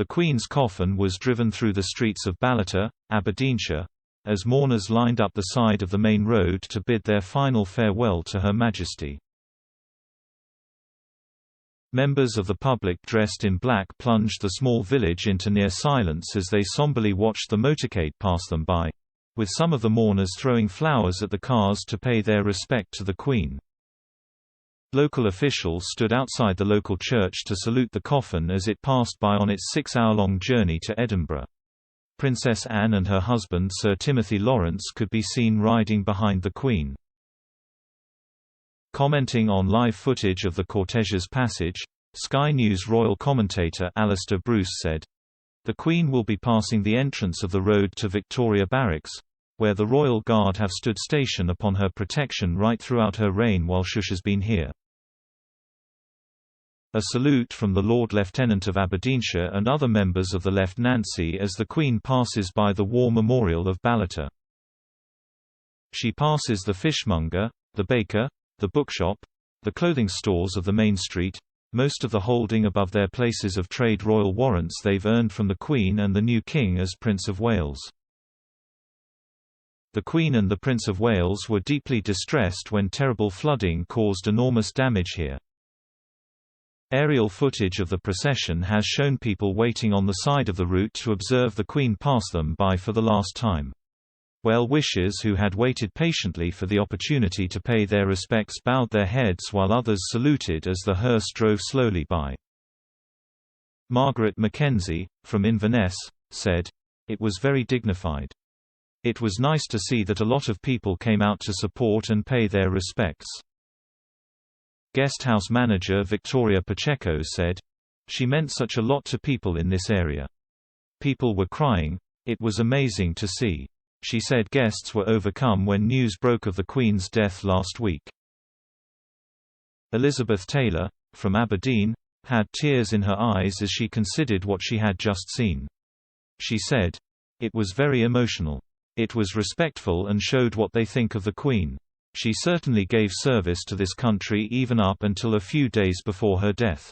The Queen's coffin was driven through the streets of Ballater, Aberdeenshire, as mourners lined up the side of the main road to bid their final farewell to Her Majesty. Members of the public dressed in black plunged the small village into near silence as they somberly watched the motorcade pass them by, with some of the mourners throwing flowers at the cars to pay their respect to the Queen. Local officials stood outside the local church to salute the coffin as it passed by on its 6-hour-long journey to Edinburgh. Princess Anne and her husband Sir Timothy Lawrence could be seen riding behind the Queen. Commenting on live footage of the cortege's passage, Sky News royal commentator Alistair Bruce said, "The Queen will be passing the entrance of the road to Victoria Barracks, where the Royal Guard have stood station upon her protection right throughout her reign while Shush has been here." A salute from the Lord Lieutenant of Aberdeenshire and other members of the Lieutenancy as the Queen passes by the War Memorial of Ballater. She passes the fishmonger, the baker, the bookshop, the clothing stores of the main street, most of the holding above their places of trade royal warrants they've earned from the Queen and the new King as Prince of Wales. The Queen and the Prince of Wales were deeply distressed when terrible flooding caused enormous damage here. Aerial footage of the procession has shown people waiting on the side of the route to observe the Queen pass them by for the last time. Well-wishers who had waited patiently for the opportunity to pay their respects bowed their heads while others saluted as the hearse drove slowly by. Margaret Mackenzie, from Inverness, said, "It was very dignified. It was nice to see that a lot of people came out to support and pay their respects." Guesthouse manager Victoria Pacheco said, "She meant such a lot to people in this area. People were crying. It was amazing to see." She said guests were overcome when news broke of the Queen's death last week. Elizabeth Taylor, from Aberdeen, had tears in her eyes as she considered what she had just seen. She said, "It was very emotional. It was respectful and showed what they think of the Queen. She certainly gave service to this country even up until a few days before her death."